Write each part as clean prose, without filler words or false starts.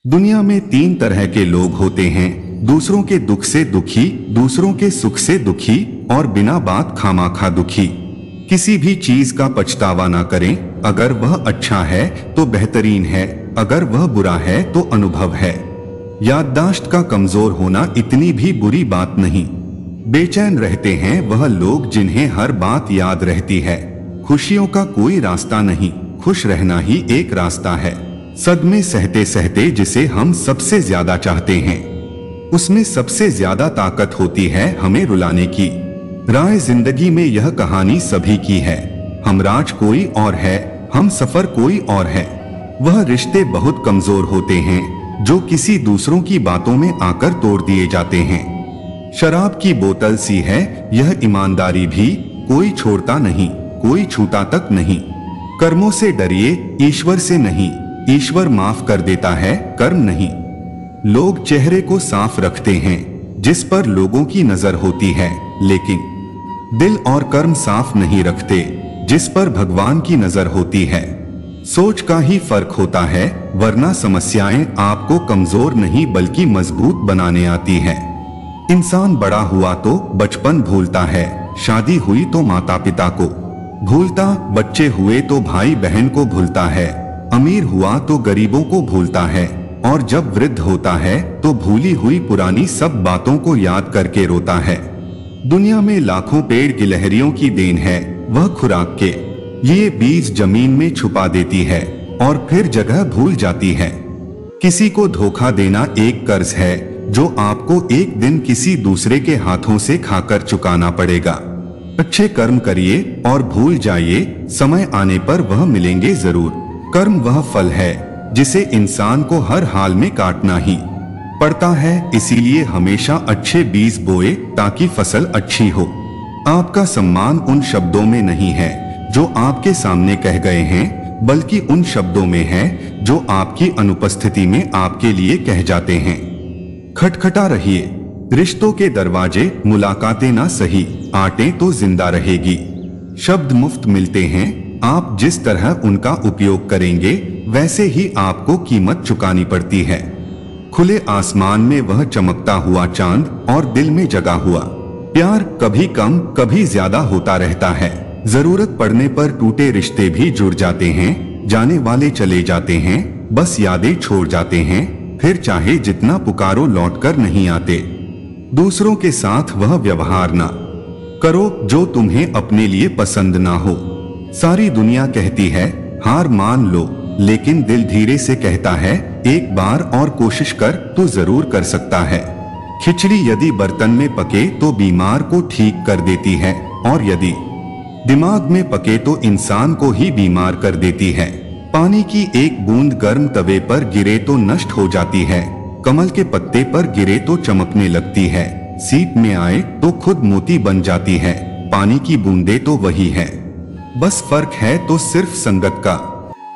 दुनिया में तीन तरह के लोग होते हैं, दूसरों के दुख से दुखी, दूसरों के सुख से दुखी और बिना बात खामाखा दुखी। किसी भी चीज का पछतावा ना करें। अगर वह अच्छा है तो बेहतरीन है, अगर वह बुरा है तो अनुभव है। याददाश्त का कमजोर होना इतनी भी बुरी बात नहीं। बेचैन रहते हैं वह लोग जिन्हें हर बात याद रहती है। खुशियों का कोई रास्ता नहीं, खुश रहना ही एक रास्ता है। सदमे सहते सहते जिसे हम सबसे ज्यादा चाहते हैं, उसमें सबसे ज्यादा ताकत होती है हमें रुलाने की। राह जिंदगी में यह कहानी सभी की है। हमराज कोई और है, हम सफर कोई और है। वह रिश्ते बहुत कमजोर होते हैं जो किसी दूसरों की बातों में आकर तोड़ दिए जाते हैं। शराब की बोतल सी है यह ईमानदारी भी, कोई छोड़ता नहीं, कोई छूता तक नहीं। कर्मों से डरिए, ईश्वर से नहीं। ईश्वर माफ कर देता है, कर्म नहीं। लोग चेहरे को साफ रखते हैं जिस पर लोगों की नजर होती है, लेकिन दिल और कर्म साफ नहीं रखते जिस पर भगवान की नजर होती है। सोच का ही फर्क होता है, वरना समस्याएं आपको कमजोर नहीं बल्कि मजबूत बनाने आती है। इंसान बड़ा हुआ तो बचपन भूलता है, शादी हुई तो माता पिता को भूलता, बच्चे हुए तो भाई बहन को भूलता है, अमीर हुआ तो गरीबों को भूलता है, और जब वृद्ध होता है तो भूली हुई पुरानी सब बातों को याद करके रोता है। दुनिया में लाखों पेड़ गिलहरियों की देन है, वह खुराक के लिए बीज जमीन में छुपा देती है और फिर जगह भूल जाती है। किसी को धोखा देना एक कर्ज है जो आपको एक दिन किसी दूसरे के हाथों से खाकर चुकाना पड़ेगा। अच्छे कर्म करिए और भूल जाइए, समय आने पर वह मिलेंगे जरूर। कर्म वह फल है जिसे इंसान को हर हाल में काटना ही पड़ता है, इसीलिए हमेशा अच्छे बीज बोए ताकि फसल अच्छी हो। आपका सम्मान उन शब्दों में नहीं है जो आपके सामने कह गए हैं, बल्कि उन शब्दों में है जो आपकी अनुपस्थिति में आपके लिए कह जाते हैं। खटखटा रहिए रिश्तों के दरवाजे, मुलाकातें ना सही आटे तो जिंदा रहेगी। शब्द मुफ्त मिलते हैं, आप जिस तरह उनका उपयोग करेंगे वैसे ही आपको कीमत चुकानी पड़ती है। खुले आसमान में वह चमकता हुआ चांद और दिल में जगा हुआ प्यार कभी कम कभी ज्यादा होता रहता है। जरूरत पड़ने पर टूटे रिश्ते भी जुड़ जाते हैं, जाने वाले चले जाते हैं, बस यादें छोड़ जाते हैं, फिर चाहे जितना पुकारो लौटकर नहीं आते। दूसरों के साथ वह व्यवहार ना करो जो तुम्हें अपने लिए पसंद ना हो। सारी दुनिया कहती है हार मान लो, लेकिन दिल धीरे से कहता है एक बार और कोशिश कर, तू जरूर कर सकता है। खिचड़ी यदि बर्तन में पके तो बीमार को ठीक कर देती है, और यदि दिमाग में पके तो इंसान को ही बीमार कर देती है। पानी की एक बूंद गर्म तवे पर गिरे तो नष्ट हो जाती है, कमल के पत्ते पर गिरे तो चमकने लगती है, सीप में आए तो खुद मोती बन जाती है। पानी की बूंदे तो वही है, बस फर्क है तो सिर्फ संगत का।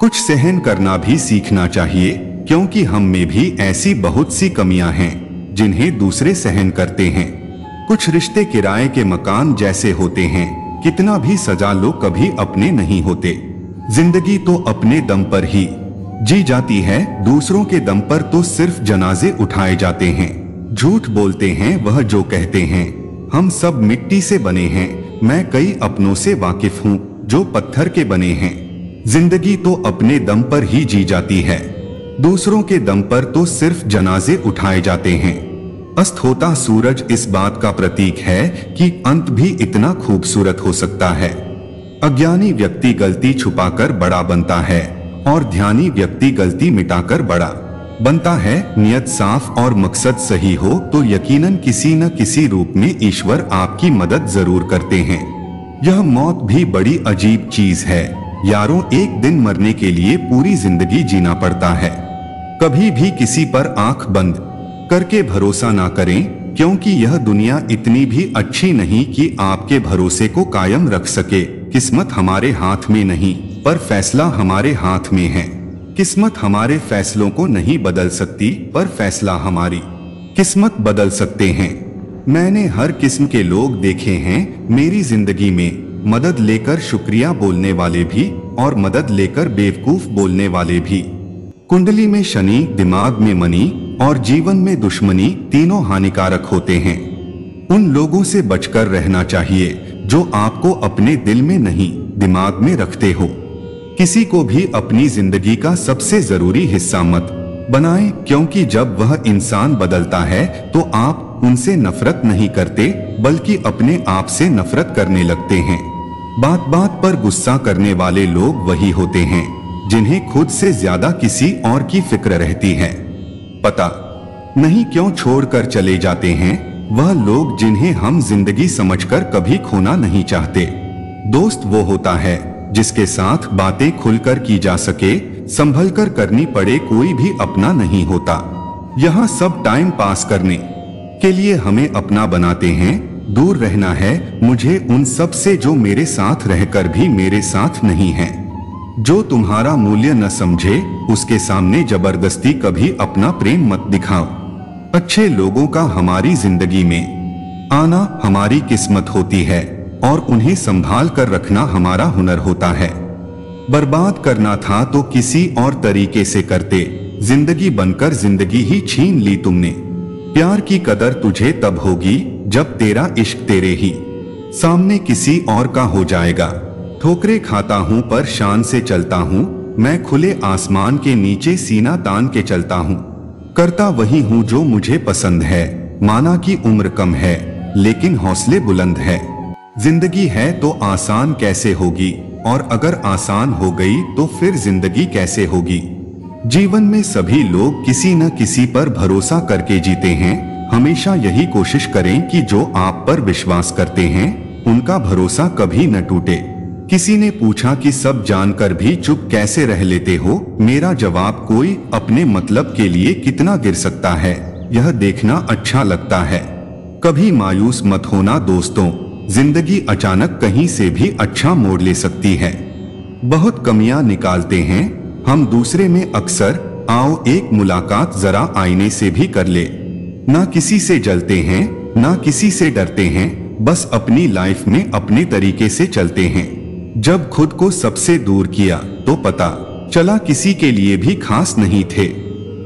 कुछ सहन करना भी सीखना चाहिए, क्योंकि हम में भी ऐसी बहुत सी कमियां हैं जिन्हें दूसरे सहन करते हैं। कुछ रिश्ते किराए के मकान जैसे होते हैं, कितना भी सजा लो कभी अपने नहीं होते। जिंदगी तो अपने दम पर ही जी जाती है, दूसरों के दम पर तो सिर्फ जनाजे उठाए जाते हैं। झूठ बोलते हैं वह जो कहते हैं हम सब मिट्टी से बने हैं, मैं कई अपनों से वाकिफ हूँ जो पत्थर के बने हैं। जिंदगी तो अपने दम पर ही जी जाती है, दूसरों के दम पर तो सिर्फ जनाजे उठाए जाते हैं। अस्त होता सूरज इस बात का प्रतीक है कि अंत भी इतना खूबसूरत हो सकता है। अज्ञानी व्यक्ति गलती छुपाकर बड़ा बनता है और ध्यानी व्यक्ति गलती मिटाकर बड़ा बनता है। नियत साफ और मकसद सही हो तो यकीनन किसी न किसी रूप में ईश्वर आपकी मदद जरूर करते हैं। यह मौत भी बड़ी अजीब चीज है यारों, एक दिन मरने के लिए पूरी जिंदगी जीना पड़ता है। कभी भी किसी पर आंख बंद करके भरोसा ना करें, क्योंकि यह दुनिया इतनी भी अच्छी नहीं कि आपके भरोसे को कायम रख सके। किस्मत हमारे हाथ में नहीं, पर फैसला हमारे हाथ में है। किस्मत हमारे फैसलों को नहीं बदल सकती, पर फैसला हमारी किस्मत बदल सकते हैं। मैंने हर किस्म के लोग देखे हैं मेरी जिंदगी में, मदद लेकर शुक्रिया बोलने वाले भी और मदद लेकर बेवकूफ बोलने वाले भी। कुंडली में शनि, दिमाग में मनी और जीवन में दुश्मनी तीनों हानिकारक होते हैं। उन लोगों से बचकर रहना चाहिए जो आपको अपने दिल में नहीं दिमाग में रखते हो। किसी को भी अपनी जिंदगी का सबसे जरूरी हिस्सा मत बनाएं, क्योंकि जब वह इंसान बदलता है तो आप उनसे नफरत नहीं करते बल्कि अपने आप से नफरत करने लगते हैं। बात बात पर गुस्सा करने वाले लोग वही होते हैं जिन्हें खुद से ज्यादा किसी और की फिक्र रहती है। पता नहीं क्यों छोड़कर चले जाते हैं वह लोग जिन्हें हम जिंदगी समझकर कभी खोना नहीं चाहते। दोस्त वो होता है जिसके साथ बातें खुलकर की जा सके, संभल कर करनी पड़े, कोई भी अपना नहीं होता। यहाँ सब टाइम पास करने के लिए हमें अपना बनाते हैं। दूर रहना है मुझे उन सब से जो मेरे साथ रहकर भी मेरे साथ नहीं है। जो तुम्हारा मूल्य न समझे उसके सामने जबरदस्ती कभी अपना प्रेम मत दिखाओ। अच्छे लोगों का हमारी जिंदगी में आना हमारी किस्मत होती है और उन्हें संभाल कर रखना हमारा हुनर होता है। बर्बाद करना था तो किसी और तरीके से करते, जिंदगी बनकर जिंदगी ही छीन ली तुमने। प्यार की कदर तुझे तब होगी जब तेरा इश्क तेरे ही सामने किसी और का हो जाएगा। ठोकरे खाता हूँ पर शान से चलता हूँ, मैं खुले आसमान के नीचे सीना तान के चलता हूँ। करता वही हूँ जो मुझे पसंद है, माना कि उम्र कम है लेकिन हौसले बुलंद है। जिंदगी है तो आसान कैसे होगी, और अगर आसान हो गई तो फिर जिंदगी कैसे होगी। जीवन में सभी लोग किसी न किसी पर भरोसा करके जीते हैं। हमेशा यही कोशिश करें कि जो आप पर विश्वास करते हैं उनका भरोसा कभी न टूटे। किसी ने पूछा कि सब जानकर भी चुप कैसे रह लेते हो। मेरा जवाब, कोई अपने मतलब के लिए कितना गिर सकता है यह देखना अच्छा लगता है। कभी मायूस मत होना दोस्तों, जिंदगी अचानक कहीं से भी अच्छा मोड़ ले सकती है। बहुत कमियां निकालते हैं हम दूसरे में अक्सर, आओ एक मुलाकात जरा आईने से भी कर ले। ना किसी से जलते हैं ना किसी से डरते हैं, बस अपनी लाइफ में अपने तरीके से चलते हैं। जब खुद को सबसे दूर किया तो पता चला किसी के लिए भी खास नहीं थे।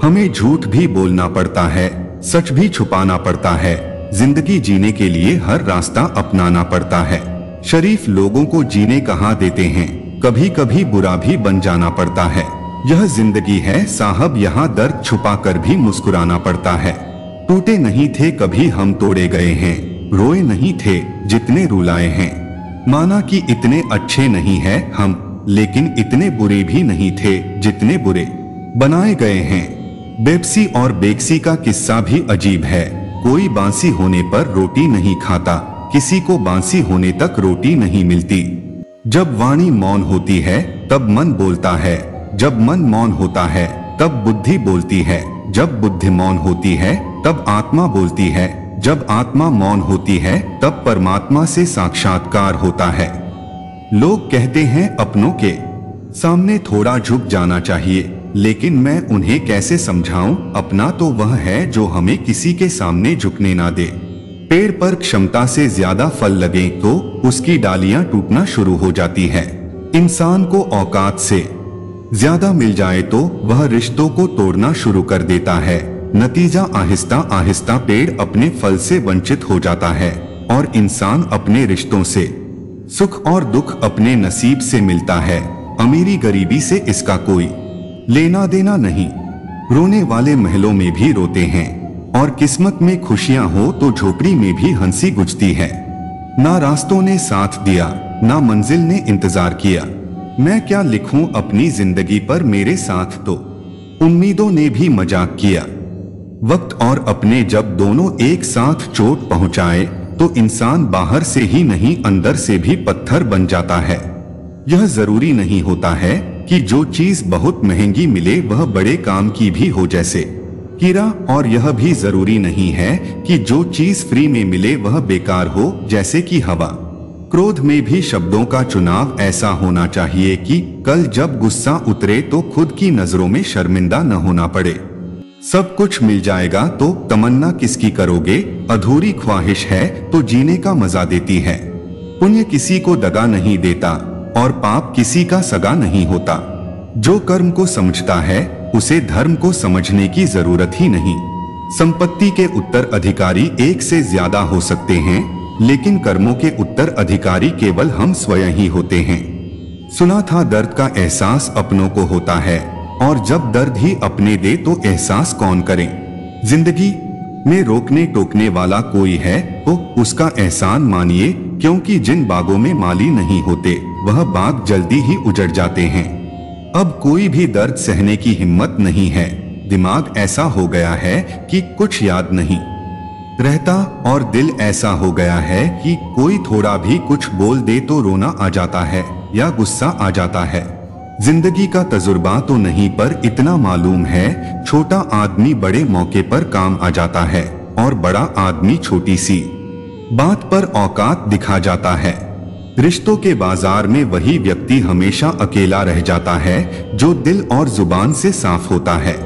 हमें झूठ भी बोलना पड़ता है, सच भी छुपाना पड़ता है। जिंदगी जीने के लिए हर रास्ता अपनाना पड़ता है। शरीफ लोगों को जीने कहाँ देते हैं, कभी कभी बुरा भी बन जाना पड़ता है। यह जिंदगी है साहब, यहाँ दर्द छुपा कर भी मुस्कुराना पड़ता है। टूटे नहीं थे कभी हम तोड़े गए हैं, रोए नहीं थे जितने रुलाए हैं। माना कि इतने अच्छे नहीं हैं हम, लेकिन इतने बुरे भी नहीं थे जितने बुरे बनाए गए हैं। बेबसी और बेक्सी का किस्सा भी अजीब है। कोई बांसी होने पर रोटी नहीं खाता, किसी को बांसी होने तक रोटी नहीं मिलती। जब वाणी मौन होती है तब मन बोलता है, जब मन मौन होता है तब बुद्धि बोलती है, जब बुद्धि मौन होती है तब आत्मा बोलती है, जब आत्मा मौन होती है तब परमात्मा से साक्षात्कार होता है। लोग कहते हैं अपनों के सामने थोड़ा झुक जाना चाहिए, लेकिन मैं उन्हें कैसे समझाऊं, अपना तो वह है जो हमें किसी के सामने झुकने ना दे। पेड़ पर क्षमता से ज्यादा फल लगे तो उसकी डालियां टूटना शुरू हो जाती है। इंसान को औकात से ज्यादा मिल जाए तो वह रिश्तों को तोड़ना शुरू कर देता है। नतीजा आहिस्ता आहिस्ता पेड़ अपने फल से वंचित हो जाता है और इंसान अपने रिश्तों से, सुख और दुख अपने नसीब से मिलता है। अमीरी गरीबी से इसका कोई लेना देना नहीं। रोने वाले महलों में भी रोते हैं और किस्मत में खुशियां हो तो झोपड़ी में भी हंसी गुजती है। ना रास्तों ने साथ दिया ना मंजिल ने इंतजार किया। मैं क्या लिखूं अपनी जिंदगी पर, मेरे साथ तो उम्मीदों ने भी मजाक किया। वक्त और अपने जब दोनों एक साथ चोट पहुंचाए तो इंसान बाहर से ही नहीं अंदर से भी पत्थर बन जाता है। यह जरूरी नहीं होता है कि जो चीज बहुत महंगी मिले वह बड़े काम की भी हो, जैसे हीरा, और यह भी जरूरी नहीं है कि जो चीज फ्री में मिले वह बेकार हो, जैसे कि हवा। क्रोध में भी शब्दों का चुनाव ऐसा होना चाहिए कि कल जब गुस्सा उतरे तो खुद की नजरों में शर्मिंदा न होना पड़े। सब कुछ मिल जाएगा तो तमन्ना किसकी करोगे, अधूरी ख्वाहिश है तो जीने का मजा देती है। पुण्य किसी को दगा नहीं देता और पाप किसी का सगा नहीं होता। जो कर्म को समझता है उसे धर्म को समझने की जरूरत ही नहीं। संपत्ति के उत्तराधिकारी एक से ज्यादा हो सकते हैं, लेकिन कर्मों के उत्तराधिकारी केवल हम स्वयं ही होते हैं। सुना था दर्द का एहसास अपनों को होता है, और जब दर्द ही अपने दे तो एहसास कौन करे। जिंदगी में रोकने टोकने वाला कोई है तो उसका एहसान मानिए, क्योंकि जिन बागों में माली नहीं होते वह बाग जल्दी ही उजड़ जाते हैं। अब कोई भी दर्द सहने की हिम्मत नहीं है। दिमाग ऐसा हो गया है कि कुछ याद नहीं रहता, और दिल ऐसा हो गया है कि कोई थोड़ा भी कुछ बोल दे तो रोना आ जाता है या गुस्सा आ जाता है। जिंदगी का तजुर्बा तो नहीं, पर इतना मालूम है छोटा आदमी बड़े मौके पर काम आ जाता है और बड़ा आदमी छोटी सी बात पर औकात दिखा जाता है। रिश्तों के बाजार में वही व्यक्ति हमेशा अकेला रह जाता है जो दिल और जुबान से साफ होता है।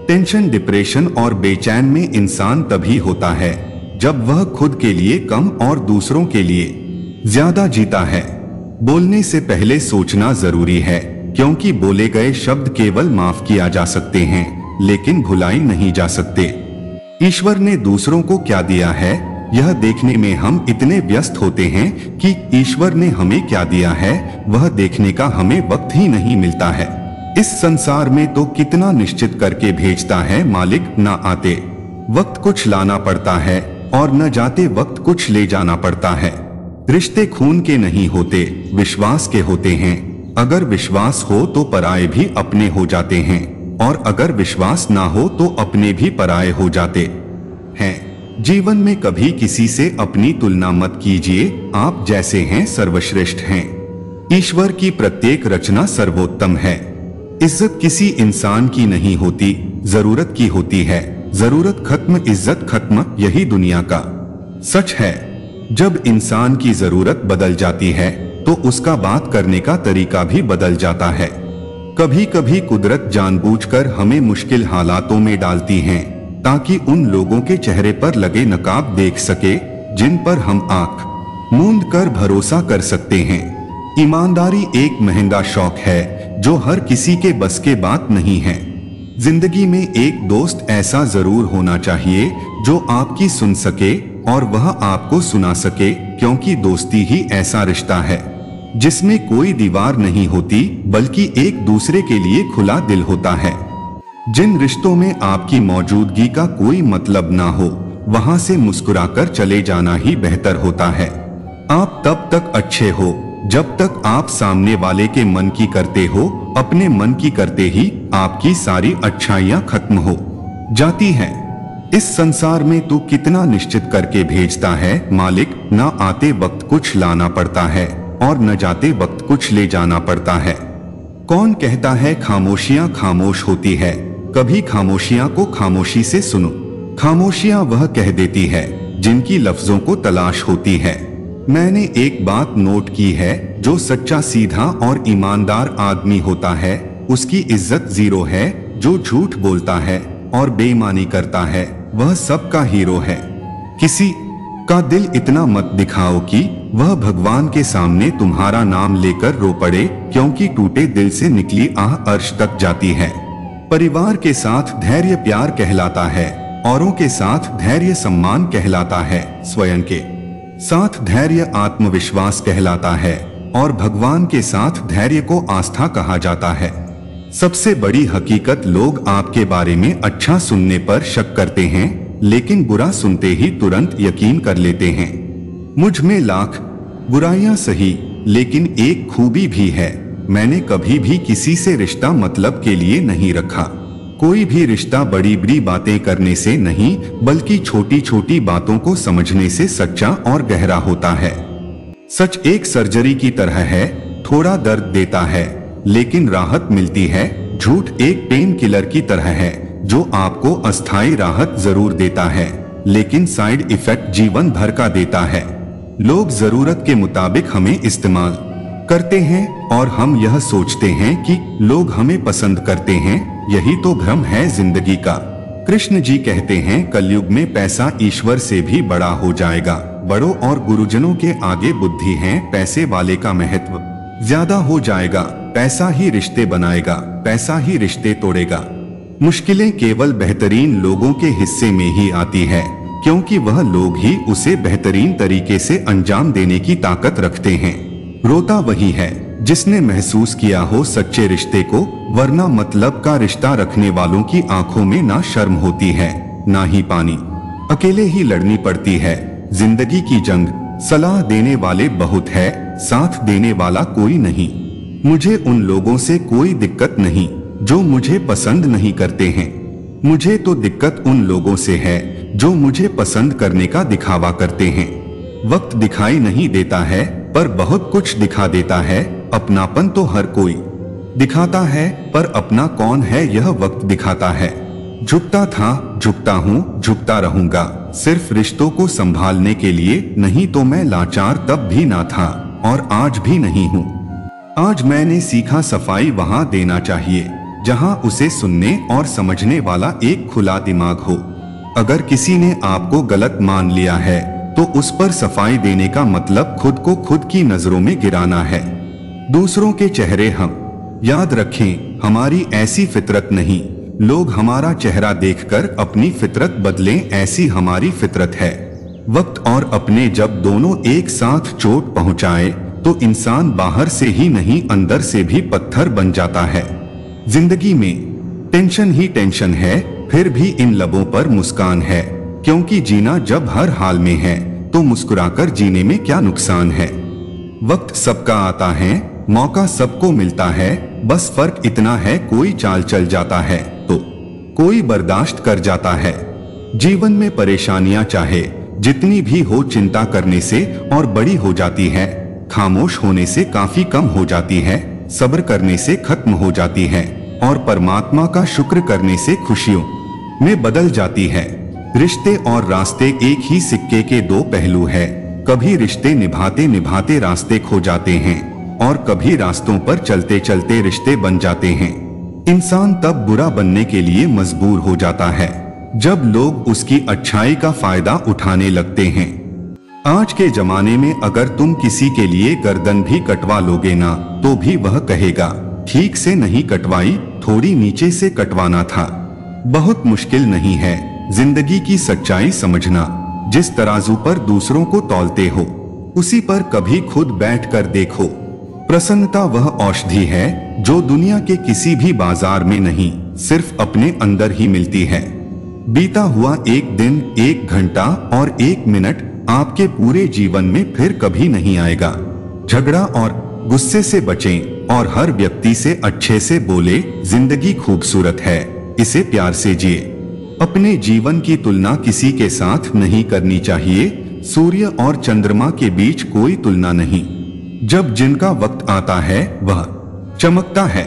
टेंशन, डिप्रेशन और बेचैन में इंसान तभी होता है जब वह खुद के लिए कम और दूसरों के लिए ज्यादा जीता है। बोलने से पहले सोचना जरूरी है, क्योंकि बोले गए शब्द केवल माफ किया जा सकते हैं, लेकिन भुलाई नहीं जा सकते। ईश्वर ने दूसरों को क्या दिया है यह देखने में हम इतने व्यस्त होते हैं कि ईश्वर ने हमें क्या दिया है वह देखने का हमें वक्त ही नहीं मिलता है। इस संसार में तो कितना निश्चित करके भेजता है मालिक, ना आते वक्त कुछ लाना पड़ता है और न जाते वक्त कुछ ले जाना पड़ता है। रिश्ते खून के नहीं होते, विश्वास के होते हैं। अगर विश्वास हो तो पराये भी अपने हो जाते हैं, और अगर विश्वास ना हो तो अपने भी पराये हो जाते हैं। जीवन में कभी किसी से अपनी तुलना मत कीजिए, आप जैसे हैं सर्वश्रेष्ठ हैं। ईश्वर की प्रत्येक रचना सर्वोत्तम है। इज्जत किसी इंसान की नहीं होती, जरूरत की होती है। जरूरत खत्म, इज्जत खत्म, यही दुनिया का सच है। जब इंसान की जरूरत बदल जाती है तो उसका बात करने का तरीका भी बदल जाता है। कभी कभी कुदरत जानबूझकर हमें मुश्किल हालातों में डालती है ताकि उन लोगों के चेहरे पर लगे नकाब देख सके जिन पर हम आंख मूंद कर भरोसा कर सकते हैं। ईमानदारी एक महंगा शौक है जो हर किसी के बस के बात नहीं है। जिंदगी में एक दोस्त ऐसा जरूर होना चाहिए जो आपकी सुन सके और वह आपको सुना सके, क्योंकि दोस्ती ही ऐसा रिश्ता है जिसमें कोई दीवार नहीं होती बल्कि एक दूसरे के लिए खुला दिल होता है। जिन रिश्तों में आपकी मौजूदगी का कोई मतलब ना हो वहां से मुस्कुराकर चले जाना ही बेहतर होता है। आप तब तक अच्छे हो जब तक आप सामने वाले के मन की करते हो। अपने मन की करते ही आपकी सारी अच्छाइयां खत्म हो जाती हैं। इस संसार में तू कितना निश्चित करके भेजता है मालिक, ना आते वक्त कुछ लाना पड़ता है और न जाते वक्त कुछ ले जाना पड़ता है। कौन कहता है खामोशियां खामोश होती है, कभी खामोशियां को खामोशी से सुनो। खामोशियां वह कह देती है जिनकी लफ्जों को तलाश होती है। मैंने एक बात नोट की है, जो सच्चा, सीधा और ईमानदार आदमी होता है उसकी इज्जत जीरो है। जो झूठ बोलता है और बेईमानी करता है वह सबका हीरो है। किसी का दिल इतना मत दिखाओ कि वह भगवान के सामने तुम्हारा नाम लेकर रो पड़े, क्योंकि टूटे दिल से निकली आह अर्श तक जाती है। परिवार के साथ धैर्य प्यार कहलाता है, औरों के साथ धैर्य सम्मान कहलाता है, स्वयं के साथ धैर्य आत्मविश्वास कहलाता है, और भगवान के साथ धैर्य को आस्था कहा जाता है। सबसे बड़ी हकीकत, लोग आपके बारे में अच्छा सुनने पर शक करते हैं, लेकिन बुरा सुनते ही तुरंत यकीन कर लेते हैं। मुझ में लाख बुराइयां सही, लेकिन एक खूबी भी है, मैंने कभी भी किसी से रिश्ता मतलब के लिए नहीं रखा। कोई भी रिश्ता बड़ी बड़ी बातें करने से नहीं, बल्कि छोटी छोटी बातों को समझने से सच्चा और गहरा होता है। सच एक सर्जरी की तरह है, थोड़ा दर्द देता है लेकिन राहत मिलती है। झूठ एक पेन किलर की तरह है, जो आपको अस्थायी राहत जरूर देता है, लेकिन साइड इफेक्ट जीवन भर का देता है। लोग जरूरत के मुताबिक हमें इस्तेमाल करते हैं और हम यह सोचते हैं कि लोग हमें पसंद करते हैं। यही तो भ्रम है जिंदगी का। कृष्ण जी कहते हैं, कलयुग में पैसा ईश्वर से भी बड़ा हो जाएगा। बड़ों और गुरुजनों के आगे बुद्धि है, पैसे वाले का महत्व ज्यादा हो जाएगा। पैसा ही रिश्ते बनाएगा, पैसा ही रिश्ते तोड़ेगा। मुश्किलें केवल बेहतरीन लोगों के हिस्से में ही आती है, क्योंकि वह लोग ही उसे बेहतरीन तरीके से अंजाम देने की ताकत रखते हैं। रोता वही है जिसने महसूस किया हो सच्चे रिश्ते को, वरना मतलब का रिश्ता रखने वालों की आंखों में ना शर्म होती है ना ही पानी। अकेले ही लड़नी पड़ती है जिंदगी की जंग। सलाह देने वाले बहुत है, साथ देने वाला कोई नहीं। मुझे उन लोगों से कोई दिक्कत नहीं जो मुझे पसंद नहीं करते हैं। मुझे तो दिक्कत उन लोगों से है जो मुझे पसंद करने का दिखावा करते हैं। वक्त दिखाई नहीं देता है पर बहुत कुछ दिखा देता है। अपनापन तो हर कोई दिखाता है, पर अपना कौन है यह वक्त दिखाता है। झुकता था, झुकता हूँ, झुकता रहूंगा, सिर्फ रिश्तों को संभालने के लिए, नहीं तो मैं लाचार तब भी ना था और आज भी नहीं हूँ। आज मैंने सीखा सफाई वहाँ देना चाहिए जहाँ उसे सुनने और समझने वाला एक खुला दिमाग हो। अगर किसी ने आपको गलत मान लिया है तो उस पर सफाई देने का मतलब खुद को खुद की नजरों में गिराना है। दूसरों के चेहरे हम याद रखें, हमारी ऐसी फितरत नहीं। लोग हमारा चेहरा देखकर अपनी फितरत बदलें, ऐसी हमारी फितरत है। वक्त और अपने जब दोनों एक साथ चोट पहुंचाए तो इंसान बाहर से ही नहीं अंदर से भी पत्थर बन जाता है। जिंदगी में टेंशन ही टेंशन है, फिर भी इन लबों पर मुस्कान है, क्योंकि जीना जब हर हाल में है तो मुस्कुराकर जीने में क्या नुकसान है। वक्त सबका आता है, मौका सबको मिलता है, बस फर्क इतना है कोई चाल चल जाता है तो कोई बर्दाश्त कर जाता है। जीवन में परेशानियां चाहे जितनी भी हो चिंता करने से और बड़ी हो जाती है, खामोश होने से काफी कम हो जाती है, सब्र करने से खत्म हो जाती है और परमात्मा का शुक्र करने से खुशियों में बदल जाती है। रिश्ते और रास्ते एक ही सिक्के के दो पहलू है। कभी रिश्ते निभाते निभाते रास्ते खो जाते हैं और कभी रास्तों पर चलते चलते रिश्ते बन जाते हैं। इंसान तब बुरा बनने के लिए मजबूर हो जाता है जब लोग उसकी अच्छाई का फायदा उठाने लगते हैं। आज के जमाने में अगर तुम किसी के लिए गर्दन भी कटवा लोगे ना तो भी वह कहेगा ठीक से नहीं कटवाई, थोड़ी नीचे से कटवाना था। बहुत मुश्किल नहीं है जिंदगी की सच्चाई समझना। जिस तराजू पर दूसरों को तौलते हो उसी पर कभी खुद बैठकर देखो। प्रसन्नता वह औषधि है जो दुनिया के किसी भी बाजार में नहीं, सिर्फ अपने अंदर ही मिलती है। बीता हुआ एक दिन, एक घंटा और एक मिनट आपके पूरे जीवन में फिर कभी नहीं आएगा। झगड़ा और गुस्से से बचें और हर व्यक्ति से अच्छे से बोले। जिंदगी खूबसूरत है, इसे प्यार से जिए। अपने जीवन की तुलना किसी के साथ नहीं करनी चाहिए। सूर्य और चंद्रमा के बीच कोई तुलना नहीं। जब जिनका वक्त आता है वह चमकता है।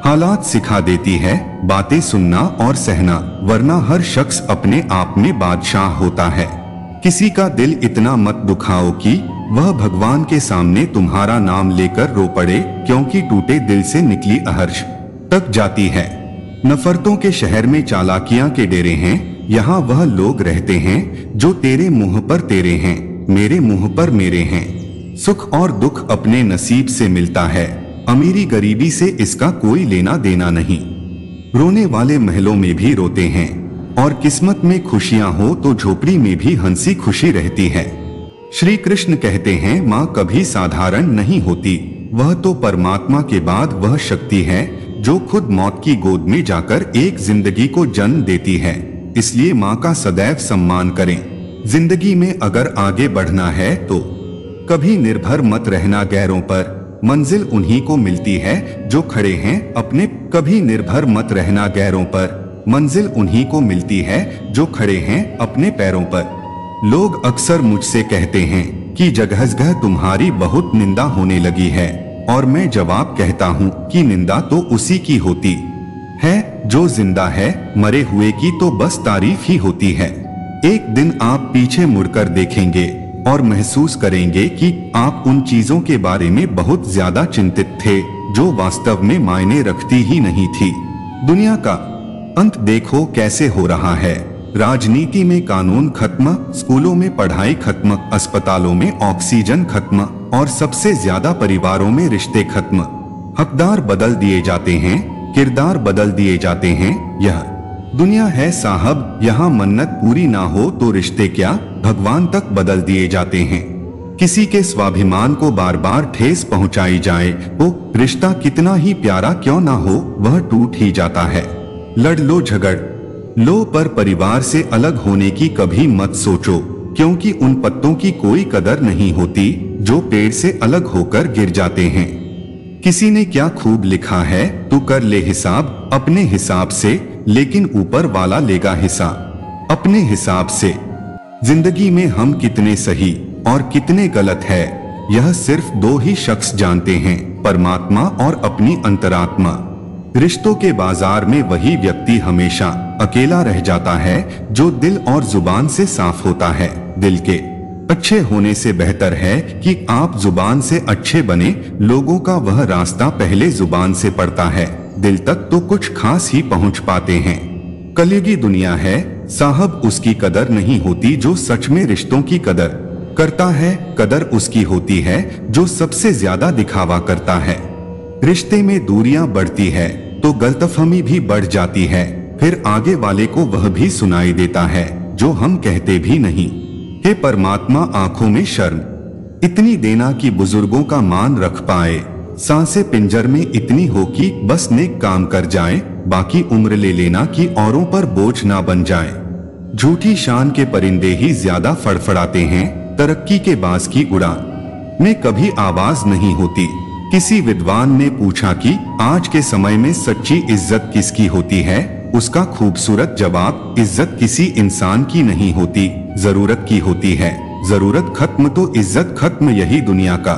हालात सिखा देती है बातें सुनना और सहना, वरना हर शख्स अपने आप में बादशाह होता है। किसी का दिल इतना मत दुखाओ कि वह भगवान के सामने तुम्हारा नाम लेकर रो पड़े, क्योंकि टूटे दिल से निकली अहर्ष तक जाती है। नफरतों के शहर में चालाकियां के डेरे हैं, यहाँ वह लोग रहते हैं जो तेरे मुंह पर तेरे हैं, मेरे मुंह पर मेरे हैं। सुख और दुख अपने नसीब से मिलता है, अमीरी गरीबी से इसका कोई लेना देना नहीं। रोने वाले महलों में भी रोते हैं और किस्मत में खुशियां हो तो झोपड़ी में भी हंसी खुशी रहती है। श्री कृष्ण कहते हैं माँ कभी साधारण नहीं होती, वह तो परमात्मा के बाद वह शक्ति है जो खुद मौत की गोद में जाकर एक जिंदगी को जन्म देती है। इसलिए माँ का सदैव सम्मान करें। जिंदगी में अगर आगे बढ़ना है तो कभी निर्भर मत रहना गैरों पर, मंजिल उन्हीं को मिलती है जो खड़े हैं अपने। कभी निर्भर मत रहना गैरों पर, मंजिल उन्हीं को मिलती है जो खड़े हैं अपने पैरों पर। लोग अक्सर मुझसे कहते हैं कि जगह जगह तुम्हारी बहुत निंदा होने लगी है, और मैं जवाब कहता हूँ कि निंदा तो उसी की होती है जो जिंदा है, मरे हुए की तो बस तारीफ ही होती है। एक दिन आप पीछे मुड़कर देखेंगे और महसूस करेंगे कि आप उन चीजों के बारे में बहुत ज्यादा चिंतित थे जो वास्तव में मायने रखती ही नहीं थी। दुनिया का अंत देखो कैसे हो रहा है। राजनीति में कानून खत्म, स्कूलों में पढ़ाई खत्म, अस्पतालों में ऑक्सीजन खत्म और सबसे ज्यादा परिवारों में रिश्ते खत्म। हकदार बदल दिए जाते हैं, किरदार बदल दिए जाते हैं। यह दुनिया है साहब, यहाँ मन्नत पूरी ना हो तो रिश्ते क्या भगवान तक बदल दिए जाते हैं। किसी के स्वाभिमान को बार बार ठेस पहुंचाई जाए तो रिश्ता कितना ही प्यारा क्यों ना हो वह टूट ही जाता है। लड़ लो झगड़ लो पर परिवार से अलग होने की कभी मत सोचो, क्योंकि उन पत्तों की कोई कदर नहीं होती जो पेड़ से अलग होकर गिर जाते हैं। किसी ने क्या खूब लिखा है, तू कर ले हिसाब अपने हिसाब से, लेकिन ऊपर वाला लेगा हिसाब अपने हिसाब से। जिंदगी में हम कितने सही और कितने गलत है यह सिर्फ दो ही शख्स जानते हैं, परमात्मा और अपनी अंतरात्मा। रिश्तों के बाजार में वही व्यक्ति हमेशा अकेला रह जाता है जो दिल और जुबान से साफ होता है। दिल के अच्छे होने से बेहतर है कि आप जुबान से अच्छे बने। लोगों का वह रास्ता पहले जुबान से पड़ता है, दिल तक तो कुछ खास ही पहुंच पाते हैं। कलयुगी दुनिया है साहब, उसकी कदर नहीं होती जो सच में रिश्तों की कदर करता है। कदर उसकी होती है जो सबसे ज्यादा दिखावा करता है। रिश्ते में दूरियां बढ़ती है तो गलतफहमी भी बढ़ जाती है, फिर आगे वाले को वह भी सुनाई देता है जो हम कहते भी नहीं। हे परमात्मा, आंखों में शर्म इतनी देना कि बुजुर्गों का मान रख पाए, सांसें पिंजर में इतनी हो कि बस नेक काम कर जाए, बाकी उम्र ले लेना कि औरों पर बोझ ना बन जाए। झूठी शान के परिंदे ही ज्यादा फड़फड़ाते हैं, तरक्की के बाज की उड़ान में कभी आवाज नहीं होती। किसी विद्वान ने पूछा कि आज के समय में सच्ची इज्जत किसकी होती है? उसका खूबसूरत जवाब, इज्जत किसी इंसान की नहीं होती, जरूरत की होती है। जरूरत खत्म तो इज्जत खत्म, यही दुनिया का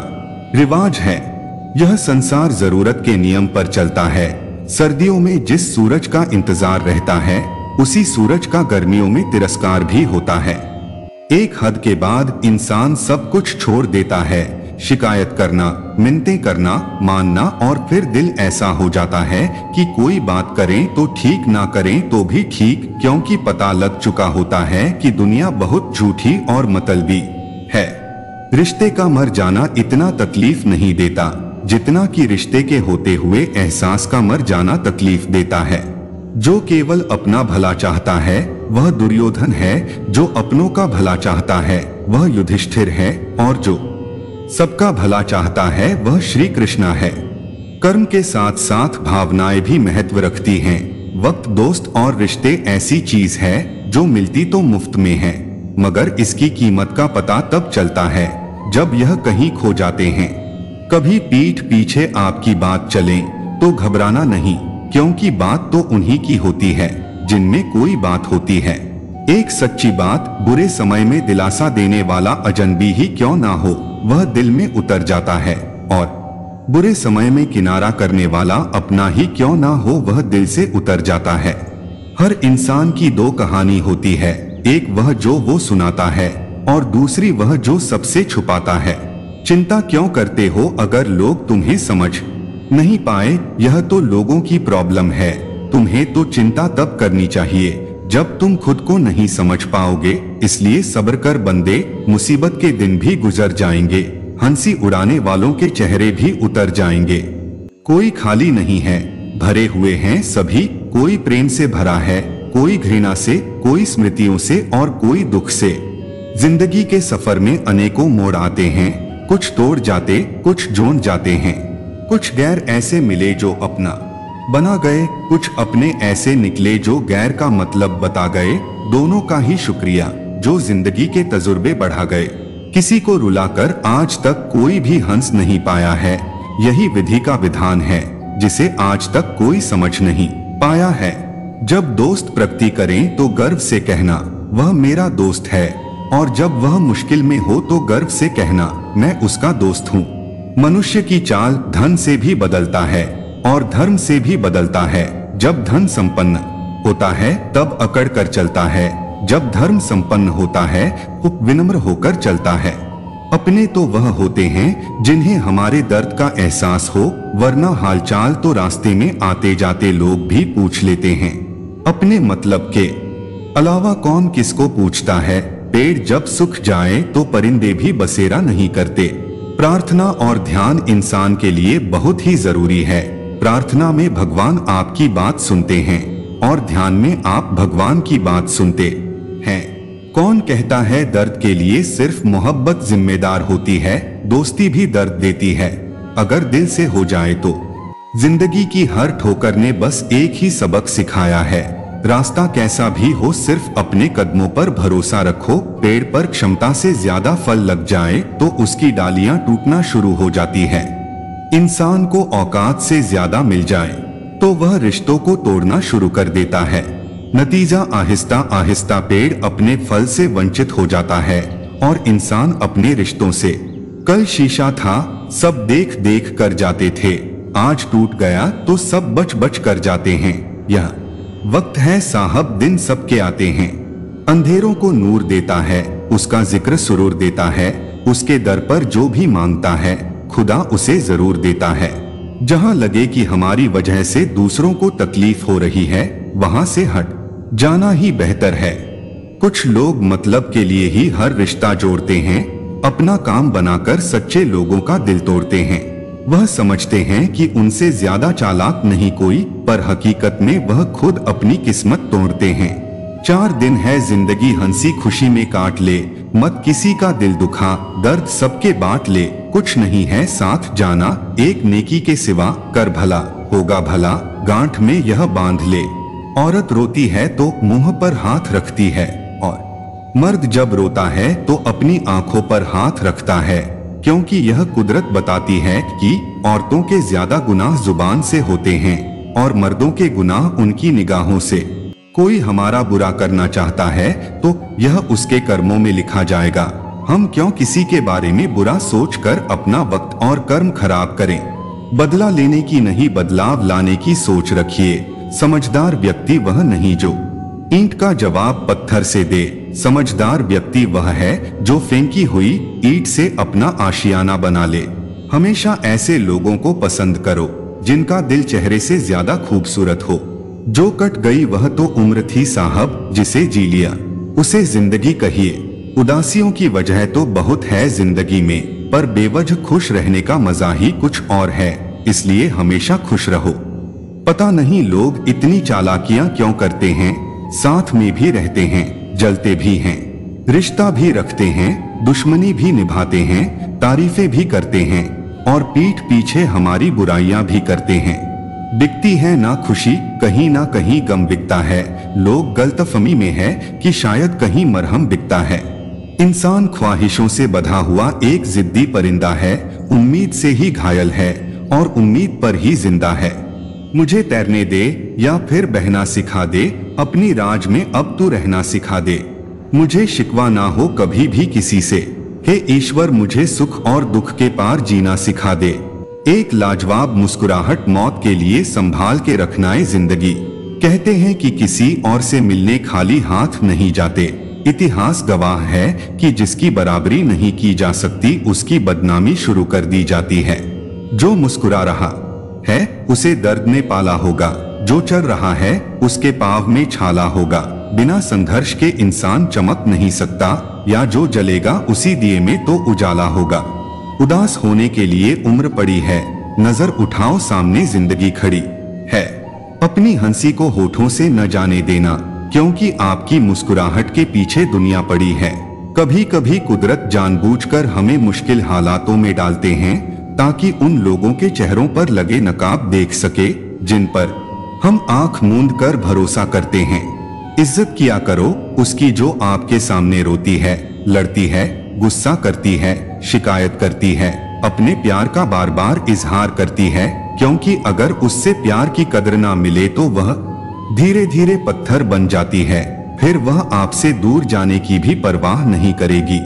रिवाज है। यह संसार जरूरत के नियम पर चलता है। सर्दियों में जिस सूरज का इंतजार रहता है उसी सूरज का गर्मियों में तिरस्कार भी होता है। एक हद के बाद इंसान सब कुछ छोड़ देता है, शिकायत करना, मिन्नतें करना, मानना, और फिर दिल ऐसा हो जाता है कि कोई बात करें तो ठीक, ना करें तो भी ठीक, क्योंकि पता लग चुका होता है कि दुनिया बहुत झूठी और मतलबी है। रिश्ते का मर जाना इतना तकलीफ नहीं देता जितना कि रिश्ते के होते हुए एहसास का मर जाना तकलीफ देता है। जो केवल अपना भला चाहता है वह दुर्योधन है, जो अपनों का भला चाहता है वह युधिष्ठिर है, और जो सबका भला चाहता है वह श्री कृष्णा है। कर्म के साथ साथ भावनाएं भी महत्व रखती हैं। वक्त, दोस्त और रिश्ते ऐसी चीज है जो मिलती तो मुफ्त में है, मगर इसकी कीमत का पता तब चलता है जब यह कहीं खो जाते हैं। कभी पीठ पीछे आपकी बात चले तो घबराना नहीं, क्योंकि बात तो उन्हीं की होती है जिनमें कोई बात होती है। एक सच्ची बात बुरे समय में दिलासा देने वाला अजनबी ही क्यों ना हो वह दिल में उतर जाता है, और बुरे समय में किनारा करने वाला अपना ही क्यों ना हो वह दिल से उतर जाता है। हर इंसान की दो कहानी होती है, एक वह जो वो सुनाता है और दूसरी वह जो सबसे छुपाता है। चिंता क्यों करते हो अगर लोग तुम्हें समझ नहीं पाए? यह तो लोगों की प्रॉब्लम है। तुम्हें तो चिंता तब करनी चाहिए जब तुम खुद को नहीं समझ पाओगे। इसलिए सब्र कर बंदे, मुसीबत के दिन भी गुजर जाएंगे, हंसी उड़ाने वालों के चेहरे भी उतर जाएंगे। कोई खाली नहीं है, भरे हुए हैं सभी। कोई प्रेम से भरा है, कोई घृणा से, कोई स्मृतियों से और कोई दुख से। जिंदगी के सफर में अनेकों मोड़ आते हैं, कुछ तोड़ जाते, कुछ जोड़ जाते हैं। कुछ गैर ऐसे मिले जो अपना बना गए, कुछ अपने ऐसे निकले जो गैर का मतलब बता गए। दोनों का ही शुक्रिया जो जिंदगी के तजुर्बे बढ़ा गए। किसी को रुलाकर आज तक कोई भी हंस नहीं पाया है, यही विधि का विधान है जिसे आज तक कोई समझ नहीं पाया है। जब दोस्त प्रगति करें तो गर्व से कहना वह मेरा दोस्त है, और जब वह मुश्किल में हो तो गर्व से कहना मैं उसका दोस्त हूँ। मनुष्य की चाल धन से भी बदलता है और धर्म से भी बदलता है। जब धन संपन्न होता है तब अकड़ कर चलता है, जब धर्म संपन्न होता है तो विनम्र होकर चलता है। अपने तो वह होते हैं जिन्हें हमारे दर्द का एहसास हो, वरना हालचाल तो रास्ते में आते जाते लोग भी पूछ लेते हैं। अपने मतलब के अलावा कौन किसको पूछता है? पेड़ जब सूख जाए तो परिंदे भी बसेरा नहीं करते। प्रार्थना और ध्यान इंसान के लिए बहुत ही जरूरी है। प्रार्थना में भगवान आपकी बात सुनते हैं और ध्यान में आप भगवान की बात सुनते हैं। कौन कहता है दर्द के लिए सिर्फ मोहब्बत जिम्मेदार होती है? दोस्ती भी दर्द देती है, अगर दिल से हो जाए तो। जिंदगी की हर ठोकर ने बस एक ही सबक सिखाया है, रास्ता कैसा भी हो सिर्फ अपने कदमों पर भरोसा रखो। पेड़ पर क्षमता से ज्यादा फल लग जाए तो उसकी डालियां टूटना शुरू हो जाती है। इंसान को औकात से ज्यादा मिल जाए तो वह रिश्तों को तोड़ना शुरू कर देता है। नतीजा आहिस्ता आहिस्ता पेड़ अपने फल से वंचित हो जाता है और इंसान अपने रिश्तों से। कल शीशा था, सब देख देख कर जाते थे, आज टूट गया तो सब बच बच कर जाते हैं। यह वक्त है साहब, दिन सबके आते हैं। अंधेरों को नूर देता है, उसका जिक्र सुरूर देता है। उसके दर पर जो भी मांगता है खुदा उसे जरूर देता है। जहां लगे कि हमारी वजह से दूसरों को तकलीफ हो रही है, वहां से हट जाना ही बेहतर है। कुछ लोग मतलब के लिए ही हर रिश्ता जोड़ते हैं, अपना काम बनाकर सच्चे लोगों का दिल तोड़ते हैं। वह समझते हैं कि उनसे ज्यादा चालाक नहीं कोई, पर हकीकत में वह खुद अपनी किस्मत तोड़ते हैं। 4 दिन है जिंदगी, हंसी खुशी में काट ले, मत किसी का दिल दुखा, दर्द सबके बांट ले। कुछ नहीं है साथ जाना, एक नेकी के सिवा, कर भला होगा भला, गांठ में यह बांध ले। औरत रोती है तो मुंह पर हाथ रखती है, और मर्द जब रोता है तो अपनी आंखों पर हाथ रखता है, क्योंकि यह कुदरत बताती है कि औरतों के ज्यादा गुनाह जुबान से होते हैं और मर्दों के गुनाह उनकी निगाहों से। कोई हमारा बुरा करना चाहता है तो यह उसके कर्मों में लिखा जाएगा। हम क्यों किसी के बारे में बुरा सोचकर अपना वक्त और कर्म खराब करें। बदला लेने की नहीं, बदलाव लाने की सोच रखिए। समझदार व्यक्ति वह नहीं जो ईंट का जवाब पत्थर से दे, समझदार व्यक्ति वह है जो फेंकी हुई ईंट से अपना आशियाना बना ले। हमेशा ऐसे लोगों को पसंद करो जिनका दिल चेहरे से ज्यादा खूबसूरत हो। जो कट गई वह तो उम्र थी साहब, जिसे जी लिया उसे जिंदगी कहिए। उदासियों की वजह तो बहुत है जिंदगी में, पर बेवजह खुश रहने का मजा ही कुछ और है, इसलिए हमेशा खुश रहो। पता नहीं लोग इतनी चालाकियां क्यों करते हैं, साथ में भी रहते हैं, जलते भी हैं, रिश्ता भी रखते हैं, दुश्मनी भी निभाते हैं, तारीफें भी करते हैं और पीठ पीछे हमारी बुराइयां भी करते हैं। बिकती है ना खुशी, कहीं ना कहीं गम बिकता है। लोग गलतफहमी में है कि शायद कहीं मरहम बिकता है। इंसान ख्वाहिशों से बंधा हुआ एक जिद्दी परिंदा है, उम्मीद से ही घायल है और उम्मीद पर ही जिंदा है। मुझे तैरने दे या फिर बहना सिखा दे, अपनी राज में अब तू रहना सिखा दे। मुझे शिकवा ना हो कभी भी किसी से, हे ईश्वर मुझे सुख और दुख के पार जीना सिखा दे। एक लाजवाब मुस्कुराहट मौत के लिए संभाल के रखना है जिंदगी। कहते हैं कि किसी और से मिलने खाली हाथ नहीं जाते। इतिहास गवाह है कि जिसकी बराबरी नहीं की जा सकती उसकी बदनामी शुरू कर दी जाती है। जो मुस्कुरा रहा है उसे दर्द ने पाला होगा, जो चल रहा है उसके पाँव में छाला होगा। बिना संघर्ष के इंसान चमक नहीं सकता, या जो जलेगा उसी दिए में तो उजाला होगा। उदास होने के लिए उम्र पड़ी है, नजर उठाओ सामने जिंदगी खड़ी है। अपनी हंसी को होठों से न जाने देना, क्योंकि आपकी मुस्कुराहट के पीछे दुनिया पड़ी है। कभी कभी कुदरत जानबूझकर हमें मुश्किल हालातों में डालते हैं ताकि उन लोगों के चेहरों पर लगे नकाब देख सके जिन पर हम आंख मूंद कर भरोसा करते हैं। इज्जत किया करो उसकी जो आपके सामने रोती है, लड़ती है, गुस्सा करती है, शिकायत करती है, अपने प्यार का बार बार इजहार करती है, क्योंकि अगर उससे प्यार की कदर ना मिले तो वह धीरे धीरे पत्थर बन जाती है। फिर वह आपसे दूर जाने की भी परवाह नहीं करेगी।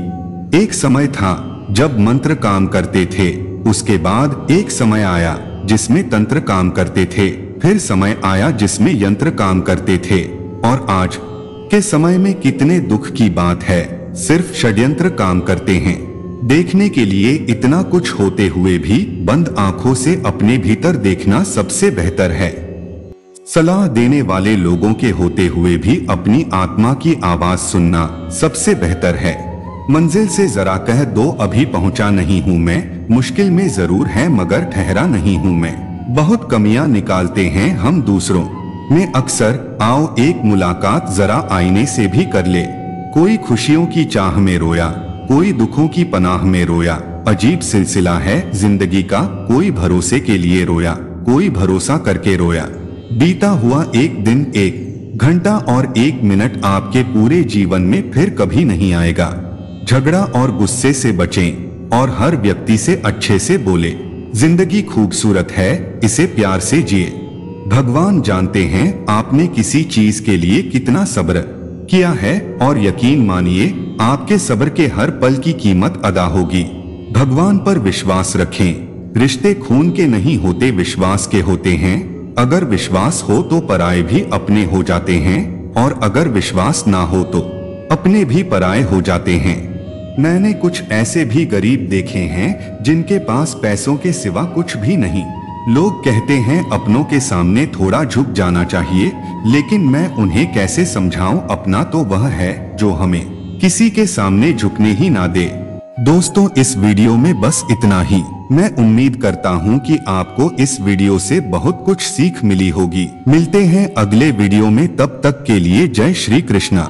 एक समय था जब मंत्र काम करते थे, उसके बाद एक समय आया जिसमें तंत्र काम करते थे, फिर समय आया जिसमें यंत्र काम करते थे, और आज के समय में कितने दुख की बात है, सिर्फ षड्यंत्र काम करते हैं। देखने के लिए इतना कुछ होते हुए भी बंद आंखों से अपने भीतर देखना सबसे बेहतर है। सलाह देने वाले लोगों के होते हुए भी अपनी आत्मा की आवाज सुनना सबसे बेहतर है। मंजिल से जरा कह दो अभी पहुंचा नहीं हूं मैं, मुश्किल में जरूर है मगर ठहरा नहीं हूं मैं। बहुत कमियां निकालते हैं हम दूसरों में अक्सर आओ एक मुलाकात जरा आईने से भी कर ले। कोई खुशियों की चाह में रोया, कोई दुखों की पनाह में रोया। अजीब सिलसिला है जिंदगी का, कोई भरोसे के लिए रोया, कोई भरोसा करके रोया। बीता हुआ एक दिन, एक घंटा और एक मिनट आपके पूरे जीवन में फिर कभी नहीं आएगा। झगड़ा और गुस्से से बचें और हर व्यक्ति से अच्छे से बोले। जिंदगी खूबसूरत है, इसे प्यार से जिए। भगवान जानते हैं आपने किसी चीज के लिए कितना सब्र किया है और यकीन मानिए आपके सब्र के हर पल की कीमत अदा होगी। भगवान पर विश्वास रखें। रिश्ते खून के नहीं होते, विश्वास के होते हैं। अगर विश्वास हो तो पराये भी अपने हो जाते हैं और अगर विश्वास ना हो तो अपने भी पराये हो जाते हैं। मैंने कुछ ऐसे भी गरीब देखे हैं जिनके पास पैसों के सिवा कुछ भी नहीं। लोग कहते हैं अपनों के सामने थोड़ा झुक जाना चाहिए, लेकिन मैं उन्हें कैसे समझाऊं, अपना तो वह है जो हमें किसी के सामने झुकने ही ना दे। दोस्तों, इस वीडियो में बस इतना ही। मैं उम्मीद करता हूं कि आपको इस वीडियो से बहुत कुछ सीख मिली होगी। मिलते हैं अगले वीडियो में, तब तक के लिए जय श्री कृष्णा।